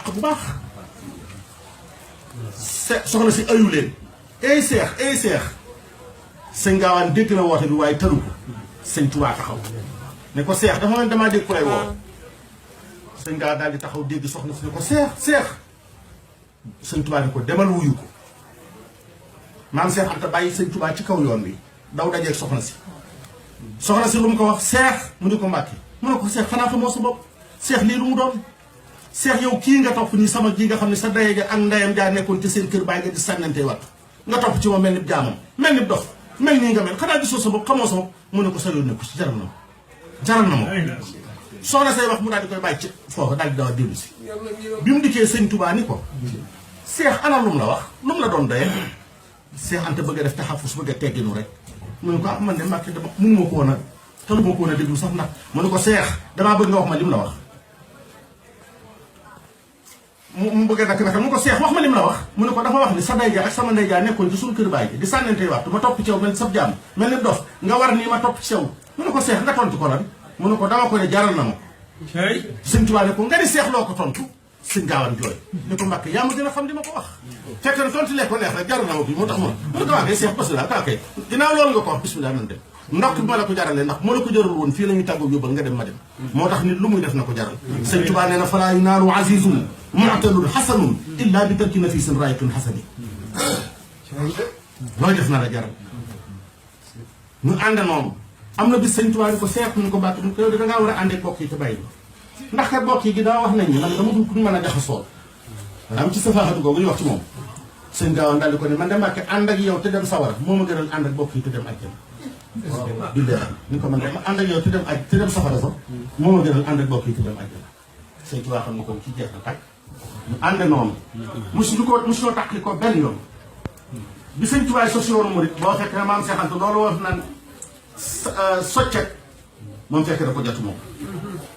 àq bu baax soxna si ayu leen seex sëñ Gaawaan dégg na woote bi waaye talu ko sëñ Tuubaa taxaw ne ko seex dafa mel damaa dégg ku lay woo sëñ Gaawaan daal di taxaw dégg soxna si ne ko seex sëñ Tuubaa ne ko demal wuyu ko maam Seex Anta bàyyi sëñ Tuubaa ci kaw yoon bi daw dajeeg soxna si lu mu ko wax seex mu ni ko Mbàkke mu ne ko seex xanaa xamoo sa bopp seex lii lu mu doon seex yow kii nga topp ni sama ji nga xam ne sa daye ak ndeyam jaa nekkoon ci seen kër bàyyi nga di sànnante wattu nga topp ci ma mel ni jaamam mel ni dof mel nii nga mel xanaa gisoo sa bopp xamoo sa bopp mu ne ko sa yoon nekku ci jaral na ma soxna say wax mu daal di koy bàyyi ci foofu daal di daw a dellu si bi mu dikkee sëñ Tuubaa ni ko seex ana lu mu la wax lu mu la doon doyee Seex Anta bëgg a def taxafus bëgg a tegginu rek mu ne ko man de Mbàkke dama mënu ma ko woon a talu ma ko woon a déglu sax ndax mu ne ko seex damaa bëgg nga wax ma lim la wax mu bëgg a naka mu ko seex wax ma lim la wax mu ne ko dafa wax ni sa ndey ja ak sama ndey ja nekkoon ci suñu kër baay di sànnante waxtu ma topp ci yow mel sab jaam mel ni dof nga war nii ma topp ci yow mu ne ko seex nga tontu ko lan mu ne ko dama ko ne jaral na ma sëñ Tuubaa ne ko nga ni seex loo ko tontu sëñ Gaawaan jooy ne ko Mbàkke yaa ma gën a xam li ma ko wax fekk na tontu lee ko neex rek jaral na ma bi moo tax mu ne ko waxee seex bés la kaa kay ginnaaw loolu nga ko wax bismillah nan dem ndax bi ma la ko jaralee ndax moo la ko jaral woon fii la ñuy tàggoo yóbbal nga dem ma dem moo tax nit lu muy def na ko jaral sëñ Tuubaa nee na falaa yunaalu azizun mu'talun hasanun illa bi tarki nafisin raayatun hasani looy def na la jaral ñu ànd noonu am na bis sëñ Tuubaa ni ko seex ñu ko bàtt mu ko yow da ngaa war a àndee bokk yi te bàyyi ndax kat bokk yi gi daa wax nañ ni man dama dul ku mën a jaxasoo am ci safaaxatu googu ñu wax ci moom sëñ Gaawaan daal di ko ne man de Mbàkke ànd ak yow te dem sawara moo ma gënal ànd ak bokk yi te dem àjjana bindee ni ko man de ànd ak yow te dem safara sax moo ma gënal ànd ak bokk yi te dem àjjana sëñ Tuubaa xam ne ko ci jeex na tàkk ñu ànd noonu mosuñoo tàqli ko benn yoon bi sëñ Tuubaa sos yoonu murit boo fekk ne maam Seex Anta loolu wax naan soccet moom fekk na ko jotu moom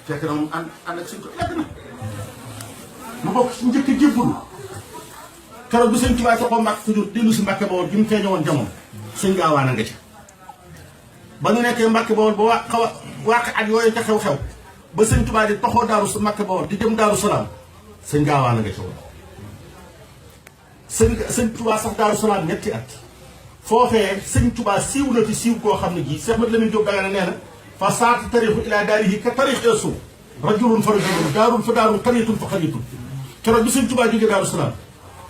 fekk na moom ànd ak sëñ Tuubaa yàgg na mu bokk ci njëkk jébbalu keroog bi sëñ Tuubaa toxoo Mbàkke Kajoor dellu si Mbàkke Bawol gi mu feeñe woon jamono sëñ Gaawaan a nga ca ba ñu nekkee Mbàkke Bawol ba xaw a wàq at yooyu ca xew-xew ba sëñ Tuubaa di toxoo Mbàkke Bawol di dem Daaru Salaam sëñ Gaawaan a nga ca woon sëñ Tuubaa sax Daaru Salaam ñetti at foofee sëñ Tuubaa siiw na fi siiw koo xam ne ji Seex Mat Lamin Jóob Dagana nee na fa saatu tarixu ilaa daarihi ka tarix eesu rajulun fa rajulun daarun fa daarun xariitun fa xariitun keroog bi sëñ Tuubaa jógee Daaru Salaam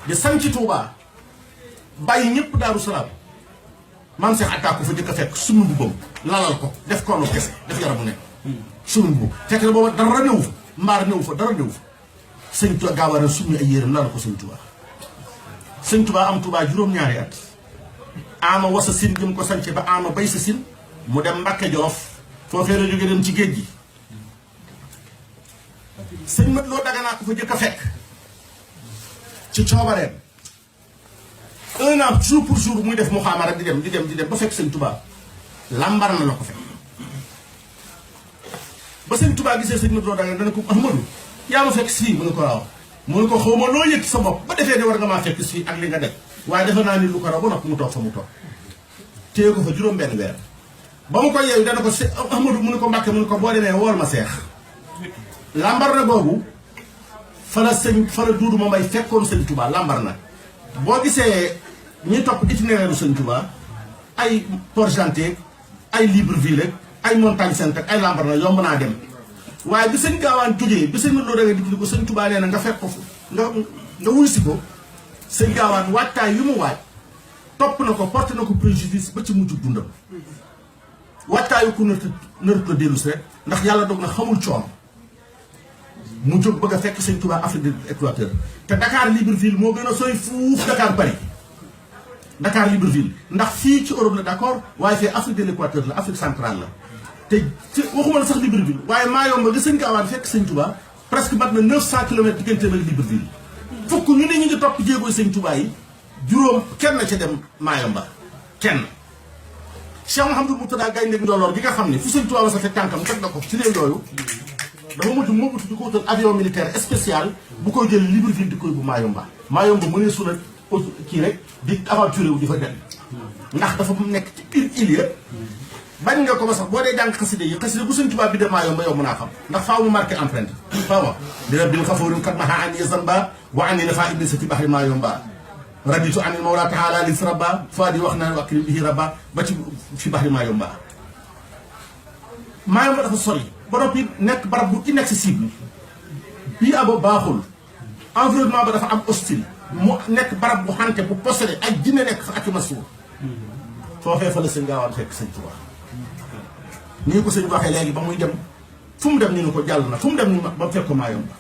di sanc Tuubaa bàyyi ñëpp Daaru Salaam maam Seex Anta ko fa jëkk a fekk sunu mbubbam lalal ko def koonu kese def yaramu nekk sunu mbubb fekk na booba dara néew fa mbaar néew fa dara néew fa sëñ Tuubaa Gaawaan summi ay yéreem lalal ko sëñ Tuubaa sëñ Tuubaa am Tuubaa juróom-ñaari at ama wasa sin jëm ko sance ba ama bay sa sin mu dem Mbàkke Jolof foofee la jógee dem ci géej gi sëñ Mat Lo Dagana ko fa jëkk a fekk ci coobareem 1 an jour pour jour muy def mu xaama rek di dem ba fekk sëñ Tuubaa lambar na la ko fekk ba sëñ Tuubaa gisee sëñ Mat Lo Dagana dana ko Ahmadu yaa ma fekk si mu ne ko waaw mu ne ko xaw ma loo yëg sa bopp ba defee ne war nga maa fekk si ak li nga def waaye defe naa ni lu ko raw ba noppi mu toog fa mu toog téye ko fa juróom-benn weer ba mu ko yeewu dana ko Ahmadu mu ne ko Mbàkke mu ne ko boo demee wool ma seex lambar na boobu fa la Duudu ma Mbay fekkoon sëñ Tuubaa lambar na boo gisee ñi topp itinéraire sëñ Tuubaa ay Port-Gentil ay Libreville ay Montagne Sainte ak ay lambar na yomb naa dem waaye bi sëñ Gaawaan jógee bi sëñ Mat Lo Dagana dikk ko sëñ Tuubaa nee na nga fekk ko nga wuy si ko sëñ Gaawaan waajtaay yu mu waaj topp na ko porté na ko préjudice ba ci mujj dundam waajtaayu ku nërut la dellu si rek ndax yàlla dog na xamul coono mu jóg bëgg a fekk sëñ Tuubaa Afrique de l'Équateur te Dakar Libreville moo gën a sooy fuuf Dakar Paris Dakar Libreville ndax fii ci Europe la d'accord waaye fii Afrique de l'Équateur la Afrique centrale la te ci waxuma la sax Libreville waaye Mayomba nga sëñ Gaawaan fekk sëñ Tuubaa presque mat na 900 kilomètres digganteem ak Libreville fukk ñu ne ñu ngi topp jéegooy sëñ Tuubaa yi juróom kenn ca dem Mayomba kenn Cheikh Mouhamadou Mourtada Gaynde Njoloor gi nga xam ne fu sëñ Tuubaa sa fekk tànkam teg na ko ci réew yooyu dafa mujj moomutu di ko wutal avion militaire spécial bu koy jël Libreville di koy bu Mayomba mënee su la kii rek di aventuré wu di fa dem ndax dafa nekk ci biir île bañ nga ko ba sax boo dee jàng xasida yi xasida bu Sëñ Tuubaa bi demaa yomba yow mën a xam ndax faaw mu marqué empreinte faawa di rabbil xafoorin kat maha an zanba wa ani nafa iblis fi bahri maa yomba raditu anil mawla taala lis rabba faa di wax naan wakrim bihi rabba ba ci fi bahri maa yomba dafa sori ba noppi nekk barab bu inaccessible bii abo baaxul environnement ba dafa am hostile mu nekk barab bu xante bu possédé ak jinne nekk fa ak ma suur foofee fa la Sëñ Gaawaan fekk Sëñ Tuubaa nii ko sëñ waxee léegi ba muy dem fu mu dem ñu ne ko jàll na fu mu dem ñu ba fekk ko Maayomba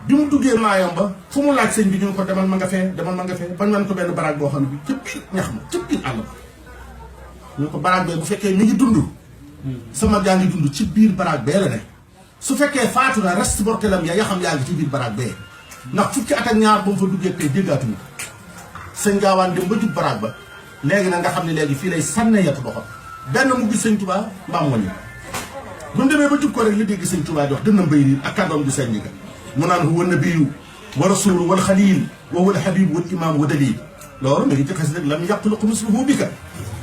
bi mu duggee Maayomba fu mu laaj sëñ bi ñu ko demal ma nga fee bañ nan ko benn baraag boo xam ne bi ci biir ñax ma ci biir àll ba ñu ko baraag bee bu fekkee mi ngi dund sama gaa ngi dund ci biir baraag bee la ne su fekkee faatu na reste mortelam ya xam yaa ngi ci biir baraag bee ndax fukki at ak ñaar ba mu fa duggee tey déggaatuñu Sëñ Gaawaan dem ba jub baraag ba léegi nag nga xam ne léegi fii lay sànne yatu doxam benn mu gis Sëñ Tuubaa mbaam wañu bu mu demee ba jub ko rek li dégg Sëñ Tuubaa di wax dënna mbay riir ak kàddoom ju seen ñiga mu naan huwa nabiyu wa rasulu wal xalil wa huwa al habib wal imam wa dalil loolu mi ngi ci xas rek lam yaqluqu misluhu bika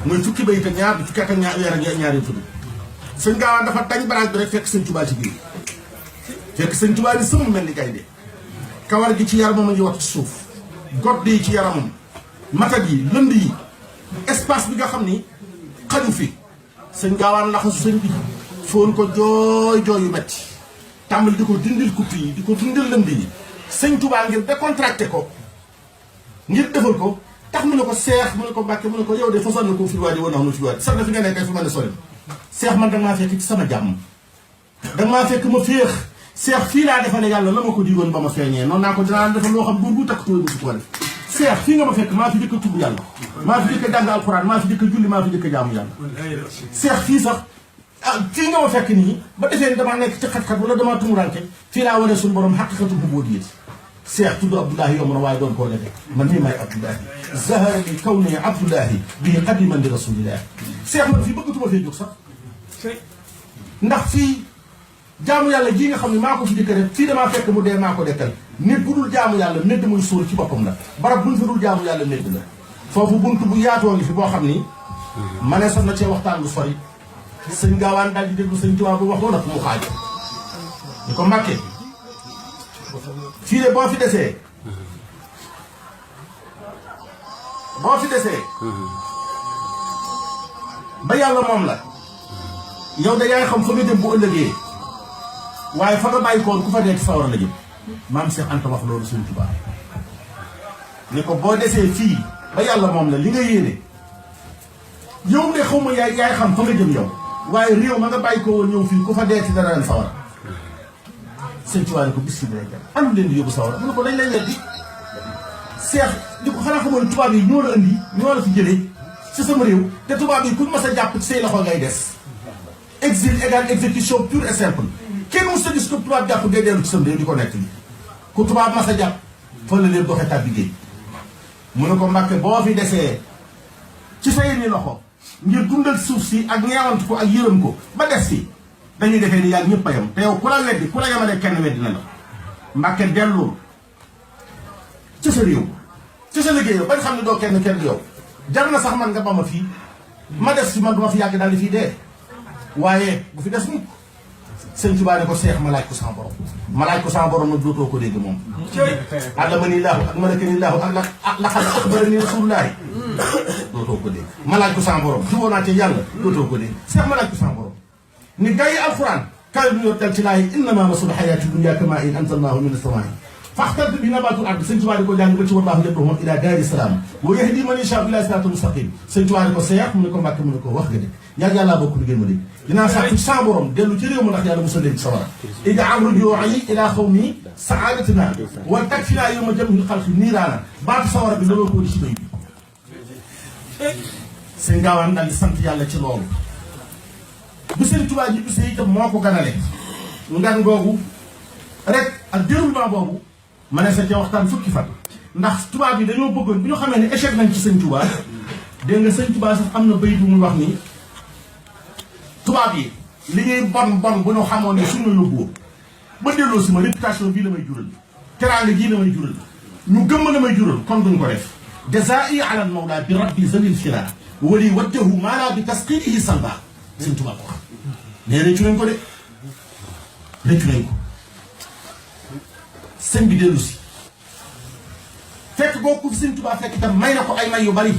muy fukki bayit ak ñaar bi fukki at ak ñaar weer ak ñaar yu tudd Sëñ Gaawaan dafa tañ baraag bi rek fekk Sëñ Tuubaa ci biir fekk Sëñ Tuubaa ni sëmm mel ni gaynde kawar gi ci yaramam a ngi wax ci suuf godd yi ci yaramam matat yi lënd yi espace bi nga xam ni xaju fi Sëñ Gaawaan laxasu sëñ bi foon ko jooy yu metti tàmbali di ko dindil kuppi yi di ko dindil lënd yi Sëñ Tuubaa ngir décontracté ko ngir defal ko tax mu ne ko seex mu ne ko Mbàkke mu ne ko yow de façon na ko fi waa ji woon na fi waa ji sax na fi nga nekkee fi ma ne sori seex man danga maa fekk ci sama jàmm danga maa fekk ma féex seex fii laa defe ne yàlla la ma ko digoon ba ma feeñee noonu naa ko dinaa defal loo xam góor gu takk tooy musu ko def seex fii nga ma fekk maa fi jëkk a tudd yàlla maa fi jëkk a jàng alxuraan maa fi jëkk a julli maa fi jëkk a jaamu yàlla seex fii sax fii nga ma fekk nii ba defee ni damaa nekk ci xat-xat wala damaa tumuranke fii laa wane suñu borom xaqiqatu bu boo diiti seex tudd Abdoulahi yomb na waaye doon koo defee man nii maay Abdoulahi zahara li kaw ne Abdoulahi bii qadiman li rasulillahi seex man fii bëggatuma fee jóg sax ndax fii jaamu yàlla jii nga xam ne maa ko fi jëkk def fii damaa fekk mu dee maa ko dekkal nit bu dul jaamu yàlla médd muy suul ci boppam la barab buñ fa dul jaamu yàlla médd la foofu bunt bu yaatoo ngi fi boo xam ni ma ne sax na cee waxtaan lu sori Sëñ Gaawaan daal di déglu Sëñ Tuubaa bu wax woon ak mu xaajo ñu ko Mbàkke fii de boo fi desee ba yàlla moom la yow da yaay xam fa nga jëm bu ëllëgee waaye fa nga bàyyi koon ku fa nekk sawar la jëm maam Cheikh Anta wax loolu Sëñ Tuubaa ni ko boo desee fii ba yàlla moom la li nga yéene yow de xaw ma yaay xam fa nga jëm yow waaye réew ma nga bàyyi ko woon ñëw fii ku fa deeti dara leen sawar Sëñ Tuubaa ni ko bis bi lay jëm am leen di yóbbu sawar mu ne ko dañ lay weddi Cheikh di ko xanaa xamoon tubaab yi ñoo la andi ñoo la fi jëlee ci sama réew te tubaab yi kuñ mas a jàpp ci say loxo ngay des exil égal exécution pure et simple kenn mos a gis ko tubaab jàpp ngay dellu ci sam réew di ko nekk li ku tubaab mas a jàpp fa la leen doxee tàbbi géej mu ne ko Mbàkke boo fi desee ci say ni loxo ngir dundal suuf si ak ñeewant ko ak yërëm ko ba des si dañuy defee ni yàlla ñëpp a yem te yow ku la weddi ku la yemale kenn weddi na la Mbàkke dellul ci sa réew ci sa liggéey yow bañ xam ne doo kenn yow jar na sax man nga ba ma fii ma des fi man duma fi yàgg daal di fii dee waaye bu fi des mukk Sëñ Tuubaa ne ko seex ma laaj ko sama borom nag dootoo ko dégg moom allamani laahu ak malakani laahu ak laqad axbarani rasulullaahi dootoo ko dégg ma laaj ko sama borom jubóo naa ci yàlla dootoo ko dégg seex ma laaj ko sama borom ni gars yi alquran kaay bu ñor dal ci laay innama masul xayaati dunya kama in anzalnaahu min as-samaa'i faxtartu bi nabaatul ardi Sëñ Tuubaa di ko jàng ba ci wallaahu yad'u ilaa daari salaam wa yahdi man yashaa'u ilaa siraatin mustaqiim Sëñ Tuubaa di ko seex mu ne ko Mbàkke mu ne ko wax nga dëgg ñaar yàllaa bokk li ngeen ma dégg dinaa sàkku sa borom dellu ci réew ma ndax yàlla musal leen ci sawara ij'al rujuu'i ilaa qawmi saadatina wa takfinaa yawma jam'il xalqi niiraana baatu sawara bi dama ko di ci bay bi Sëñ Gaawaan daal di sant yàlla ci loolu bi Sëñ Tuubaa ji bisee itam moo ko ganale ngan googu rek ak déroulement boobu ma ne sa ca waxtaan fukki fan ndax tubaab yi dañoo bëggoon bi ñu xamee ne échec nañ ci Sëñ Tuubaa dégg nga Sëñ Tuubaa sax am na bayit bu muy wax ni tubaab yi li ñuy bon bu ñu xamoon ne suñu yóbbuwoo ba delloo si ma réputation bii la may jural teraanga gii la may jural ñu gëmm la may jural kon duñ ko def jazaa'i ala al-mawla bi rabbi zalil fira wali wajjahu maanaa bi tasqiihi salba sëñ Tuubaa ko wax nee réccu nañ ko de réccu nañ ko sëñ bi dellu si fekk boobu fi sëñ Tuubaa fekk itam may na ko ay may yu bari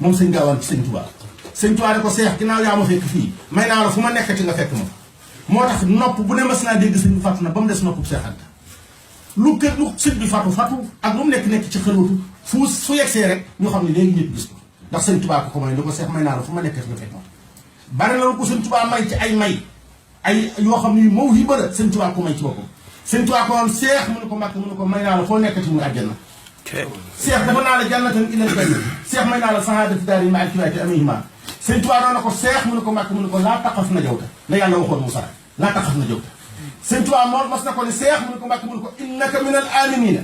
moom sëñ Gaawaan ci sëñ Tuubaa sëñ Tuubaa ne ko seex ginnaaw yaa ma fekk fii may naa la fu ma nekkati nga fekk ma moo tax nopp bu ne mas naa dégg sëñ bi fàttu na ba mu des nopp bu Seex Anta lu kër lu sëñ bi fàttu ak lu mu nekk ci xelwatu fu yegsee rek ñu xam ne léegi ñëpp gis ko ndax sëñ Tuubaa ko may ni ko seex may naa la fu ma nekkati nga fekk ma bari na lu ko sëñ Tuubaa may ci ay yoo xam ne mawhiba la sëñ Tuubaa ko may ci boppam sëñ Tuubaa ko woon seex mu ne ko màkk mu ne ko may naa la foo nekkati muy àjjana seex dafa naa la jannatan ilal janna seex may naa la sahaadati daari ma alkiwaati amihima sëñ Tuubaa doon na ko seex mu ne ko màkk mu ne ko laa taqaf na jawta la yàlla waxoon Moussa laa taqaf na jawta sëñ Tuubaa moo mas na ko ne seex mu ne ko màkk mu ne ko innaka min al aminina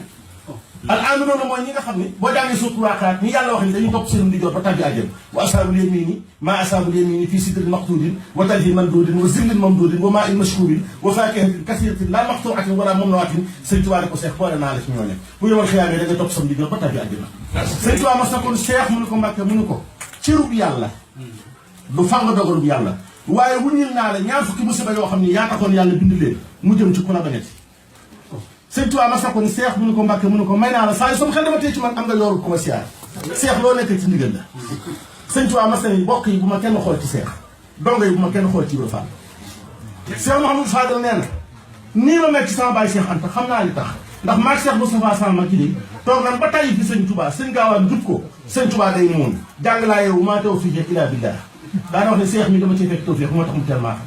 al aminuna mooy ñi nga xam ne boo jàngee suutu Waaqaat ñi yàlla wax ni dañuy topp seen ndijoor ba tàbbi àjjana wa asaabul yamini maa asaabul yamini fii sidrin maqtuudin wa talhin mamduudin wa zillin mamduudin wa maa'in mashkuubin wa faakihatin kasiiratin laa maqtuu'atin wa laa mamnuu'atin sëñ Tuubaa ne ko seex boole naa la ci ñooñu bu yomal xiyaamee da nga topp sam ndijoor ba tàbbi àjjana sëñ Tuubaa mas na ko ne seex mu ne ko màkk mu ne ko cërub yàlla du fang dogalub yàlla waaye wuññil naa la ñaar fukki musiba yoo xam ne yaa taxoon yàlla bind leen mu jëm ci ku la bañati sëñ Tuubaa mas na ko ni seex mu ne ko mbàkke mu ne ko may naa la saa yu sama xel dama tey ci man am nga yoru commercial seex loo nekk ci ndigal la sëñ Tuubaa mas na ni bokk yi bu ma kenn xool ci seex dongo yi bu ma kenn xool ci Ibra Fall Seex Mouhamadou Fadal nee na nii ma mel ci sama baay Seex Anta xam naa li tax ndax maag Seex Moustapha sama mag ji toog nan ba tàyyi fi sëñ Tuubaa sëñ Gaawaan jub ko sëñ Tuubaa day moom jàng laa yow maa tawfiiq illaa billaah daana wax ne seex mi dama cee fekk tawfiiq moo tax mu teel maa xam